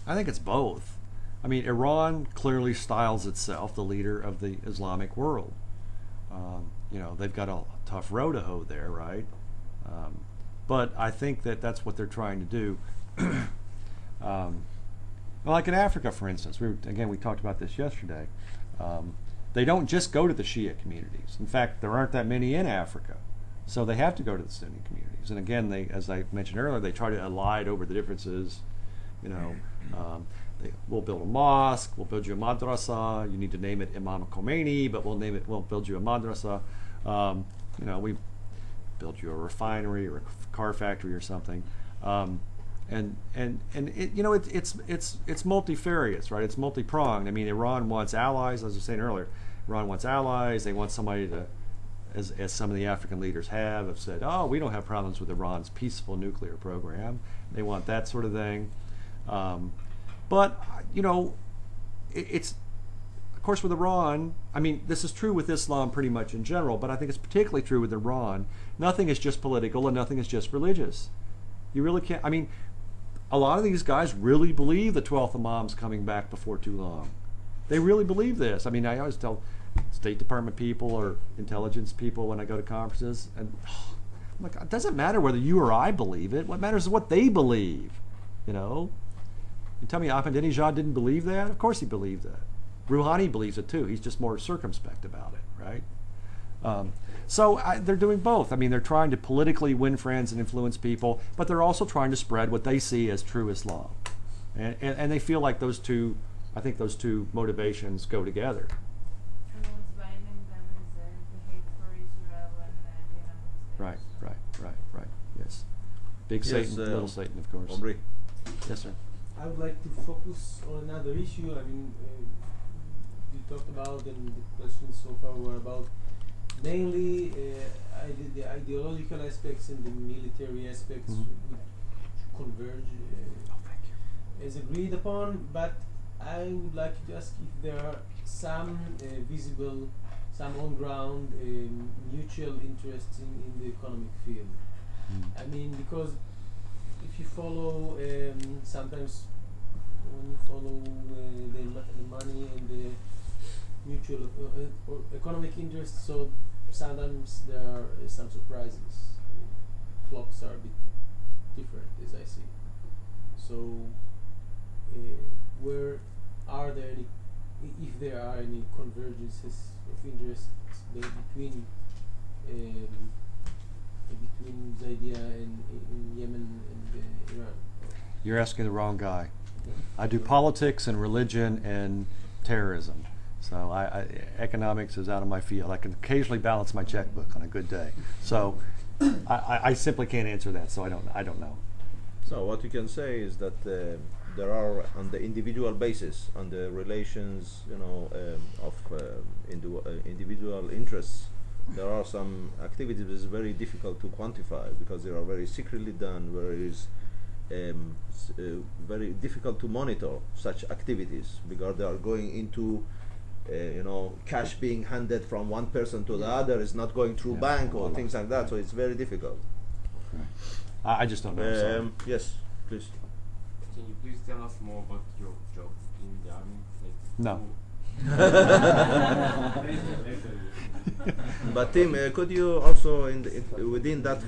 I think it's both. I mean, Iran clearly styles itself the leader of the Islamic world. They've got a tough row to hoe there, right? But I think that that's what they're trying to do. Like in Africa, for instance, we talked about this yesterday. They don't just go to the Shia communities. In fact, there aren't that many in Africa, so they have to go to the Sunni communities. And again, as I mentioned earlier, they try to allied over the differences. We'll build a mosque, we'll build you a madrasa. You need to name it Imam Khomeini, but we'll build you a madrasa. We build you a refinery or a car factory or something. And it's multifarious, right? It's multi-pronged. I mean, Iran wants allies, as I was saying earlier. Iran wants allies. They want somebody to, as some of the African leaders have said, we don't have problems with Iran's peaceful nuclear program. They want that sort of thing. But it's, of course, with Iran, I mean, this is true with Islam pretty much in general, but I think it's particularly true with Iran. Nothing is just political and nothing is just religious. You really can't, I mean, a lot of these guys really believe the 12th Imam's coming back before too long. They really believe this. I mean, I always tell State Department people or intelligence people when I go to conferences, and I'm like, it doesn't matter whether you or I believe it. What matters is what they believe, You tell me Ahmadinejad didn't believe that? Of course he believed that. Rouhani believes it too. He's just more circumspect about it, right? So they're doing both. I mean, they're trying to politically win friends and influence people, but they're also trying to spread what they see as true Islam. And they feel like those two motivations go together. And what's binding them is the hate for Israel and the United States. Right. Yes. Big Satan, little Satan, of course. Omri. Yes, sir. I would like to focus on another issue. I mean, you talked about, and the questions so far were about mainly the ideological aspects and the military aspects which converge as agreed upon, but I would like to ask if there are some visible, some on-ground mutual interests in the economic field. I mean, because if you follow, sometimes when you follow the money and mutual or economic interests. So sometimes there are some surprises. Clocks are a bit different, as I see. So, where are there any, if there are any convergences of interests between Zaidia and in Yemen and Iran? You're asking the wrong guy. I do politics and religion and terrorism. So economics is out of my field. I can occasionally balance my checkbook on a good day. So I simply can't answer that. So I don't know. So what you can say is that there are, on the individual basis, on the relations, of individual interests, there are some activities that is very difficult to quantify because they are very secretly done, very difficult to monitor such activities because they are going into cash being handed from one person to the other is not going through bank or things like that, so it's very difficult. I just don't know. Yes, please. Can you please tell us more about your job in the army? No. But Tim, could you also, within that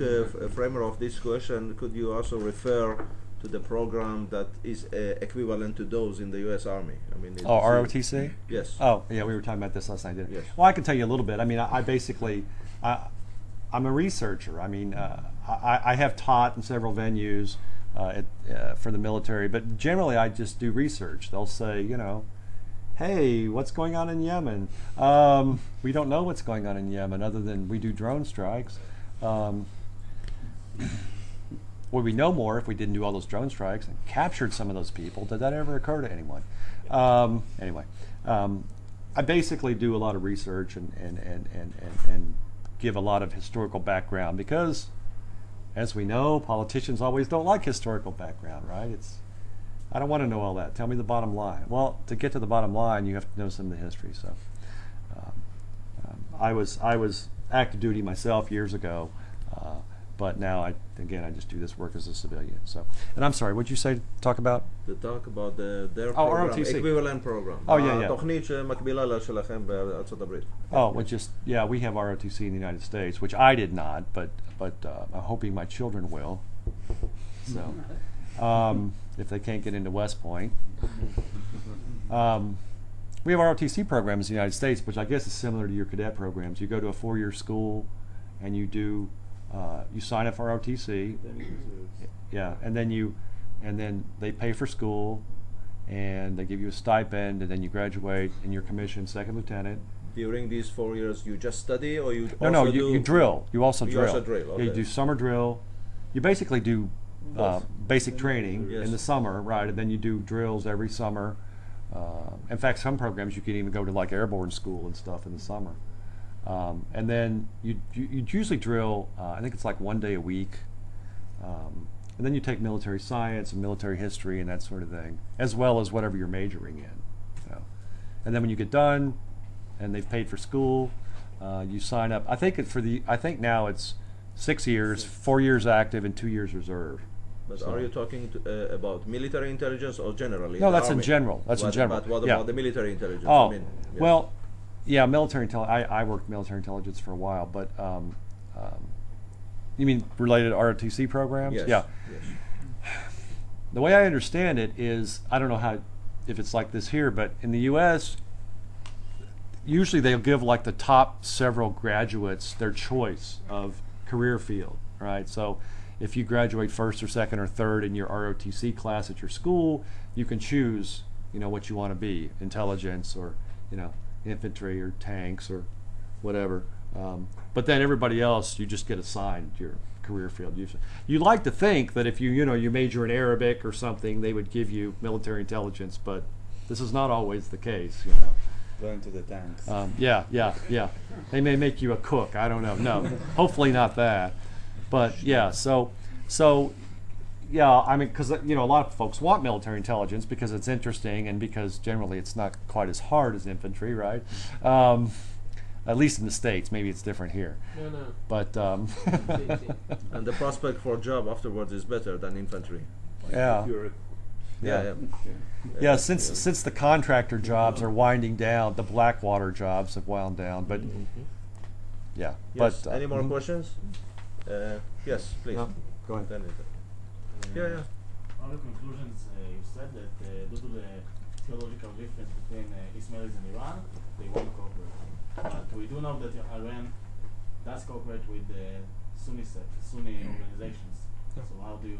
framework of this question, could you also refer to the program that is equivalent to those in the U.S. Army? I mean, ROTC? Yes. Oh, yeah, we were talking about this last night, didn't we? Yes. Well, I can tell you a little bit. I mean, I basically, I'm a researcher. I mean, I have taught in several venues for the military, but generally I just do research. They'll say, hey, what's going on in Yemen? We don't know what's going on in Yemen other than we do drone strikes. Would we know more if we didn't do all those drone strikes and captured some of those people? Did that ever occur to anyone? Anyway, I basically do a lot of research and give a lot of historical background because, as we know, politicians always don't like historical background, right? I don't want to know all that. Tell me the bottom line. Well, to get to the bottom line, you have to know some of the history. So, I was active duty myself years ago, but now I just do this work as a civilian. So, and I'm sorry, what'd you say? Talk about? To talk about their program, program, equivalent program. Oh yeah. תוכנית שמקבילה לשלכם בארצות הברית. Oh, we have ROTC in the United States, which I did not, but I'm hoping my children will. So, if they can't get into West Point. We have ROTC programs in the United States, which I guess is similar to your cadet programs. You go to a 4-year school, and you do you sign up for ROTC. Yeah, and then they pay for school, and they give you a stipend, and then you graduate, and you're commissioned second lieutenant. During these 4 years, you just study, or you you drill. You also drill. You also drill. Okay. Yeah, you do summer drill. You basically do basic training Yes. in the summer, right? And then you do drills every summer. In fact, some programs you can even go to like airborne school and stuff in the summer. And then you usually drill. I think it's like 1 day a week. And then you take military science and military history and that sort of thing, as well as whatever you're majoring in. And then when you get done, and they've paid for school, you sign up. I think now it's 6 years, 4 years active, and 2 years reserve. But are you talking about military intelligence or generally? No, that's in general. That's in general. But what Yeah. about the military intelligence? Oh, yes. well, yeah, military intelligence. I worked military intelligence for a while, but you mean related to ROTC programs? Yes. Yeah. Yes. The way I understand it is, I don't know if it's like this here, but in the U.S., usually they'll give like the top several graduates their choice of career field, right? So if you graduate first or second or third in your ROTC class at your school, you can choose, what you want to be, intelligence or, infantry or tanks or whatever. But then everybody else, you just get assigned your career field. You like to think that if you major in Arabic or something, they would give you military intelligence, but this is not always the case, Going to the tanks. Yeah. They may make you a cook. I don't know. No, hopefully not that. But yeah, so yeah. I mean, because a lot of folks want military intelligence because it's interesting and because generally it's not quite as hard as infantry, right? At least in the States. Maybe it's different here. No. But And the prospect for a job afterwards is better than infantry. Yeah. If you're Yeah. Yeah, since the contractor jobs are winding down, the Blackwater jobs have wound down, but yeah. Yes. But Any more questions? Yes, please. No, go ahead. Then yeah. On the conclusions, you said that due to the theological difference between Ismailis and Iran, they won't cooperate. But we do know that Iran does cooperate with the Sunni organizations. So how do you?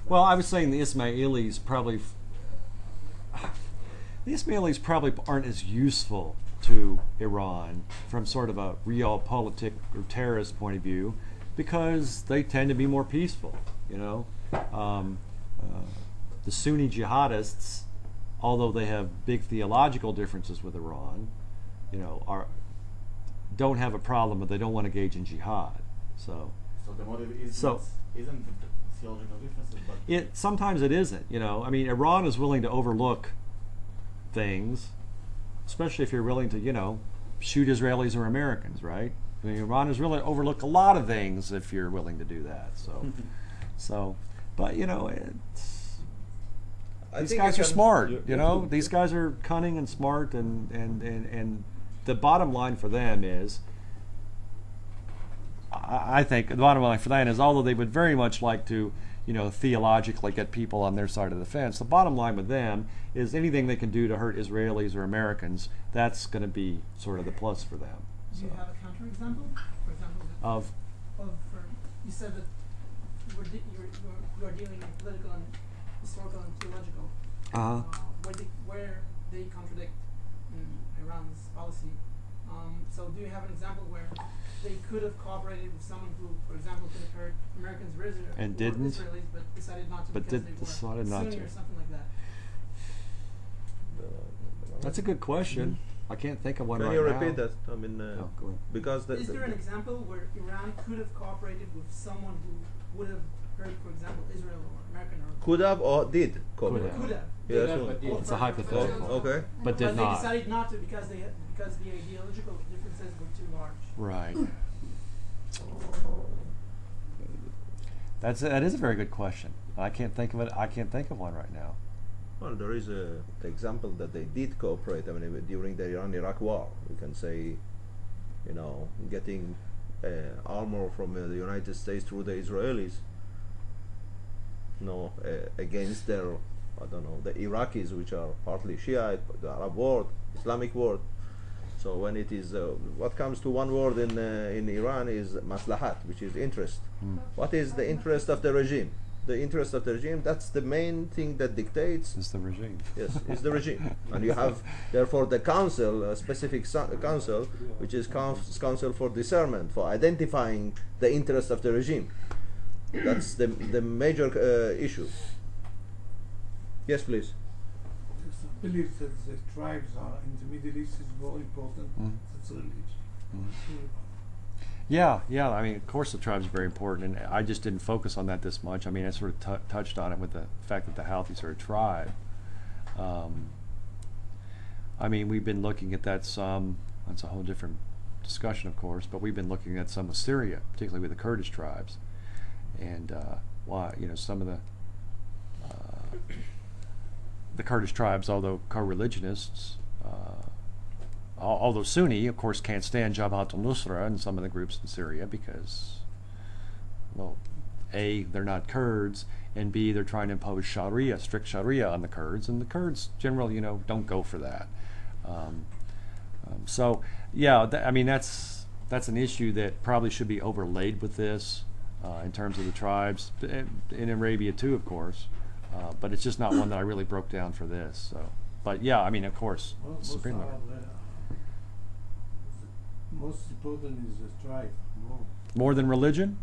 Well, I was saying the Ismailis probably aren't as useful to Iran from sort of a realpolitik or terrorist point of view, because they tend to be more peaceful. You know, the Sunni jihadists, although they have big theological differences with Iran, you know, don't have a problem, but they don't want to engage in jihad. So the motive is isn't the theological differences, but sometimes it isn't. You know, I mean, Iran is willing to overlook things, especially if you're willing to, you know, shoot Israelis or Americans, right? I mean, Iran is willing to overlook a lot of things if you're willing to do that. So, but you know, these guys are smart. You know, these guys are cunning and smart, and the bottom line for them is, I think the bottom line for them is, although they would very much like to, you know, theologically get people on their side of the fence, the bottom line with them is anything they can do to hurt Israelis or Americans, that's going to be sort of the plus for them. Do you have a counterexample? For example, you said that you are dealing in political and historical and theological, where they contradict Iran's policy. So do you have an example where they could have cooperated with someone who, for example, could have hurt Americans or Israelis, but decided not to because they were Sunni or something like that? That's a good question. I can't think of one right now. Can you repeat that? I mean, go ahead. Because is there an example where Iran could have cooperated with someone who would have hurt, for example, Israel or American or could have or did cooperate? Could have. Yes. It's a hypothetical. Okay. But did they not. decided not to because the ideological differences were too large. Right. That is a very good question. I can't think of it. I can't think of one right now. Well, there is an example that they did cooperate. I mean, during the Iran-Iraq war, you can say, you know, getting armor from the United States through the Israelis, you know, against their, I don't know, the Iraqis, which are partly Shiite, the Arab world, Islamic world. So when it is, what comes to one word in Iran is maslahat, which is interest. What is the interest of the regime? The interest of the regime, that's the main thing that dictates. It's the regime. Yes, it's the regime. And you have, therefore, the council, a specific council, which is council for discernment, for identifying the interest of the regime. That's the major issue. Yes, please. I believe that the tribes are in the Middle East is more important than the religion. Yeah. I mean, of course, the tribes are very important, and I just didn't focus on that this much. I mean, I sort of touched on it with the fact that the Houthis are a tribe. I mean, we've been looking at that some. That's a whole different discussion, of course. But we've been looking at some of Syria, particularly with the Kurdish tribes, and why, you know, some of the Kurdish tribes, although co-religionists. Although Sunni, of course, can't stand Jabhat al-Nusra and some of the groups in Syria because, well, A, they're not Kurds, and B, they're trying to impose Sharia, strict Sharia on the Kurds, and the Kurds generally, you know, don't go for that. So, yeah, I mean, that's an issue that probably should be overlaid with this in terms of the tribes, in Arabia too, of course, but it's just not one that I really broke down for this. So, but yeah, I mean, of course, supremely. Most important is the tribe. More than religion?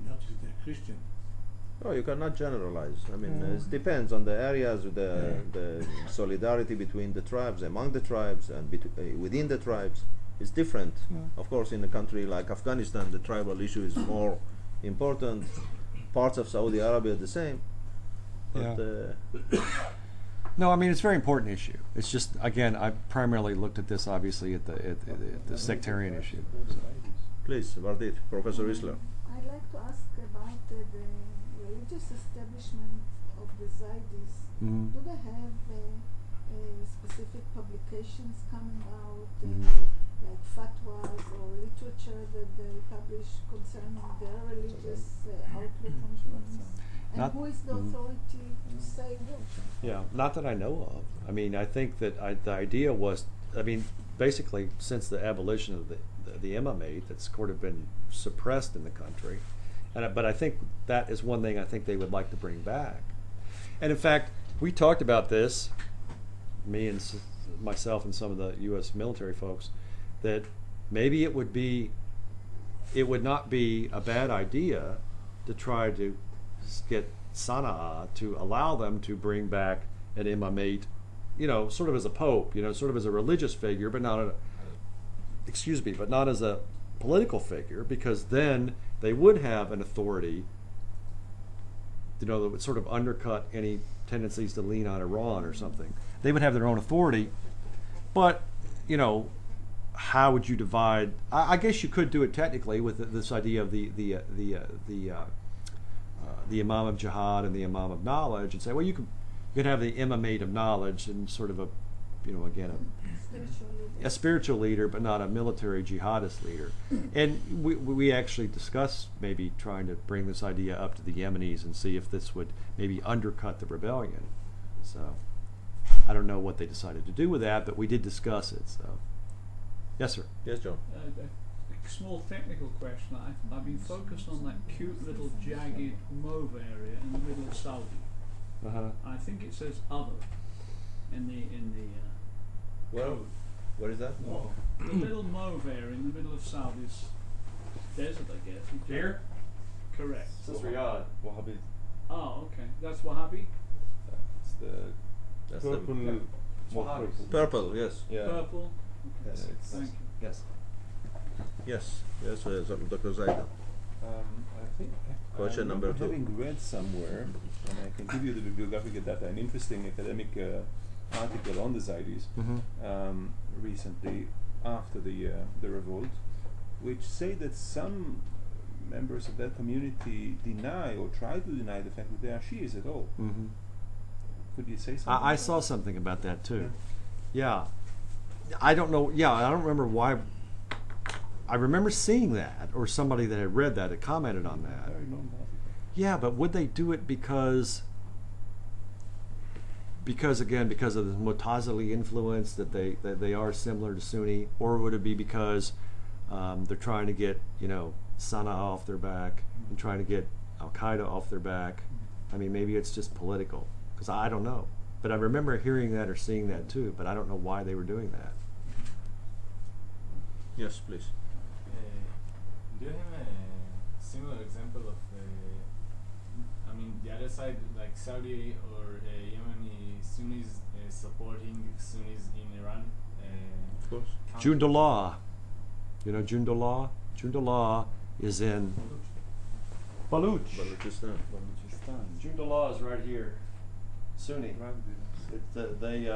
Not if they're Christian. Oh, you cannot generalize. I mean, it depends on the areas, the solidarity between the tribes, among the tribes, and within the tribes is different. Of course, in a country like Afghanistan, the tribal issue is more important. Parts of Saudi Arabia the same. But, no, I mean, it's a very important issue. It's just, again, I primarily looked at this, obviously, at the sectarian issue. So. Please, Vardit, Professor Isler. I'd like to ask about the religious establishment of the Zaydis, do they have specific publications coming out, like fatwas or literature that they publish concerning their religious outlook on things? And Not- who is the authority to say what? Yeah, not that I know of. I mean, I think that the idea was, I mean, basically since the abolition of the imamate, that's sort of been suppressed in the country. But I think that is one thing I think they would like to bring back. And in fact, we talked about this, me and myself and some of the U.S. military folks, that maybe it would not be a bad idea to try to get Sana'a to allow them to bring back an imamate, you know, sort of as a pope, you know, sort of as a religious figure, but not but not as a political figure, because then they would have an authority, you know, that would sort of undercut any tendencies to lean on Iran or something. They would have their own authority, but, you know, how would you divide? I guess you could do it technically with this idea of the Imam of Jihad and the Imam of Knowledge, and say, well, you could have the Imamate of Knowledge and sort of a, you know, again, a spiritual leader, but not a military jihadist leader. And we actually discussed maybe trying to bring this idea up to the Yemenis and see if this would maybe undercut the rebellion. So I don't know what they decided to do with that, but we did discuss it. So yes, sir. Yes, John. A small technical question. I've been focused on that cute little jagged mauve area in the middle of Saudi. I think it says other in the code. What is that? Oh. The little mauve area in the middle of Saudi's desert, I guess. Here? Correct. This is Riyadh. Wahhabi. Oh, okay. That's Wahhabi? That's Purple. more purple. Purple, yes. Yeah. Purple? Okay. Yes. Thank you. Yes. Yes, Dr. Zaida. I think Question number 2. Having read somewhere, and I can give you the bibliographical data, an interesting academic article on the Zaydis recently after the revolt, which say that some members of that community deny or try to deny the fact that they are Shias at all. Could you say something? I saw something about that too. Yeah. I don't know. Yeah, I don't remember why. I remember seeing that, or somebody that had read that had commented on that. Very long article. Yeah, but would they do it because again, because of the Mu'tazili influence, that they are similar to Sunni, or would it be because they're trying to get, you know, Sana'a off their back and trying to get Al Qaeda off their back? I mean, maybe it's just political, because I don't know. But I remember hearing that or seeing that too, but I don't know why they were doing that. Yes, please. Do you have a similar example of, I mean, the other side, like Saudi or Yemeni Sunnis supporting Sunnis in Iran? Of course. Jundullah. You know Jundullah? Jundullah is in Balochistan. Jundullah is right here. Sunni. They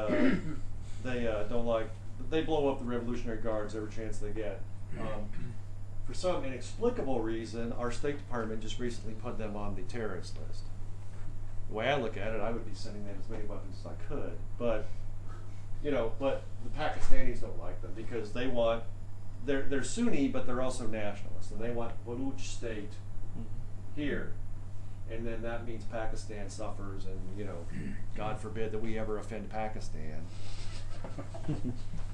don't like, they blow up the Revolutionary Guards every chance they get. For some inexplicable reason, our State Department just recently put them on the terrorist list. The way I look at it, I would be sending them as many weapons as I could, but you know, but the Pakistanis don't like them because they want, they're Sunni, but they're also nationalists, and they want Baluch state here, and then that means Pakistan suffers, and you know, God forbid that we ever offend Pakistan.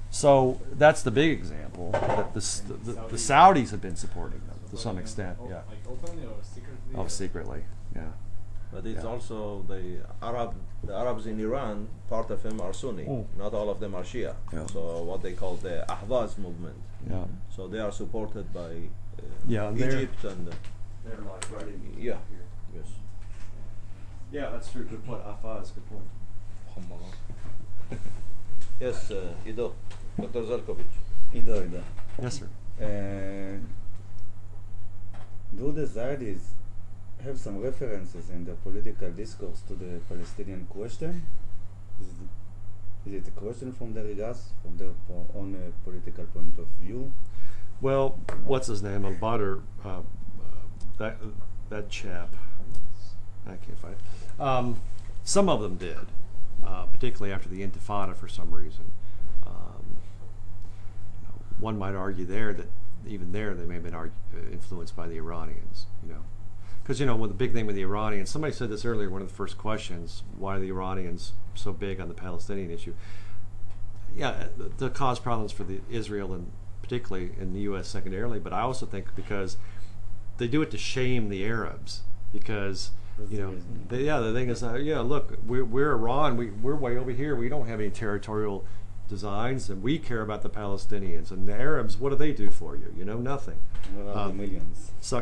So that's the big example that the Saudis have been supporting them to some extent. Yeah. Like openly or secretly? Oh, secretly. Yeah. But it's also the Arabs in Iran, part of them are Sunni. Not all of them are Shia. Yeah. So what they call the Ahvaz movement. Yeah. So they are supported by and Egypt and they're like right in yeah. here. Yes. Yeah, that's true. Good point. Ahvaz, good point. Yes, Ido, Dr. Zalkovic. Ido. Yes, sir. Do the Zaydis have some references in the political discourse to the Palestinian question? Is it a question from their regards, from their own political point of view? Well, what's his name? Al-Badr, that chap. I can't find it. Some of them did, particularly after the Intifada for some reason. One might argue there that even there they may have been influenced by the Iranians, because well, the big thing with the Iranians, somebody said this earlier, one of the first questions, why are the Iranians so big on the Palestinian issue? Yeah, to cause problems for Israel and particularly in the U.S. secondarily, but I also think because they do it to shame the Arabs, because the thing is, look, we're Iran, we're way over here, we don't have any territorial designs, and we care about the Palestinians, and the Arabs, what do they do for you? Nothing. Millions. So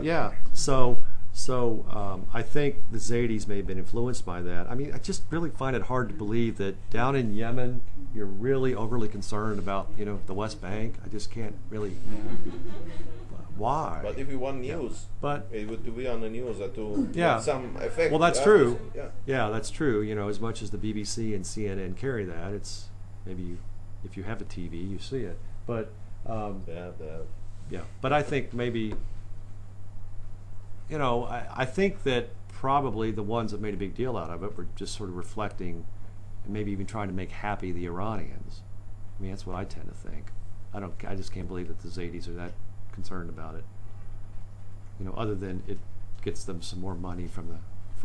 I think the Zaydis may have been influenced by that. I mean, I just really find it hard to believe that down in Yemen you're really overly concerned about the West Bank. I just can't really. Why? But if you want news, but it would be on the news to have some effect. Well, that's true. Yeah, that's true. As much as the BBC and CNN carry that, it's maybe if you have a TV, you see it. But but I think maybe. I think that probably the ones that made a big deal out of it were just sort of reflecting, and maybe even trying to make happy the Iranians. I mean, that's what I tend to think. I just can't believe that the Zaydis are that concerned about it. Other than it gets them some more money from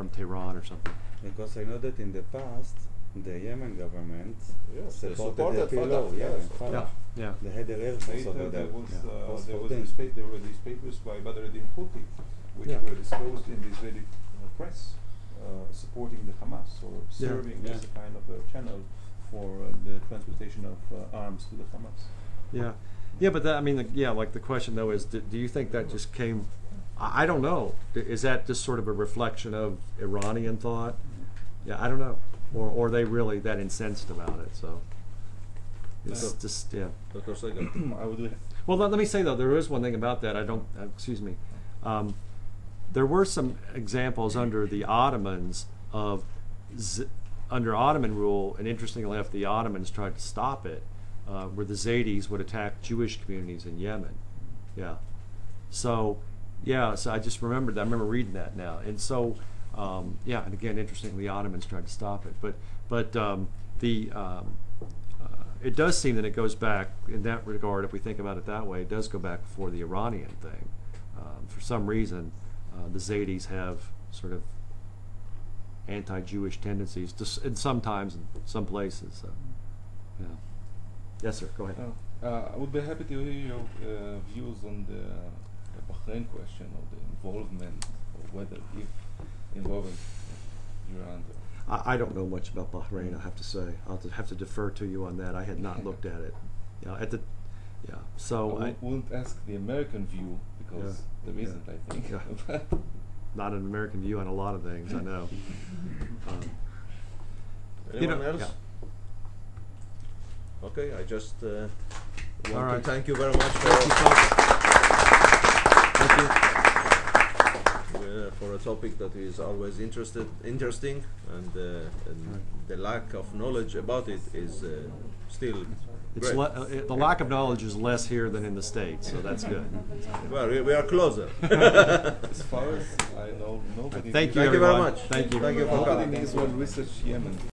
Tehran or something. Because I know that in the past, the Yemen government supported the PLO. Yeah. They had a Air Force over there. There were these papers by Badruddin Houthi, which were disclosed in the Israeli press, supporting the Hamas or serving as a kind of a channel for the transportation of arms to the Hamas. Yeah, but like the question though is, do you think that just came? I don't know. Is that just sort of a reflection of Iranian thought? Yeah, I don't know. Or are they really that incensed about it? So it's just Well, let me say though, there is one thing about that. Excuse me. There were some examples under the Ottomans under Ottoman rule, and interestingly enough, the Ottomans tried to stop it, where the Zaydis would attack Jewish communities in Yemen. So I just remembered that. I remember reading that now, and so and again, interestingly, the Ottomans tried to stop it, but it does seem that it goes back in that regard. If we think about it that way, it does go back before the Iranian thing. For some reason, the Zaydis have sort of anti-Jewish tendencies, and sometimes in some places. So, yes, sir. Go ahead. I would be happy to hear your views on the Bahrain question, or the involvement, or whether if involving Iran. I don't know much about Bahrain. I have to say, I'll have to defer to you on that. I had not looked at it. So I wouldn't ask the American view because there isn't, I think. Not an American view on a lot of things, I know. Anyone else? Okay, I just want to thank you very much for a topic that is always interesting, and the lack of knowledge about it is still great. The lack of knowledge is less here than in the States, so that's good. Well, we are closer. As far as I know, nobody. Thank you very much. Thank you. Nobody in Israel research Yemen.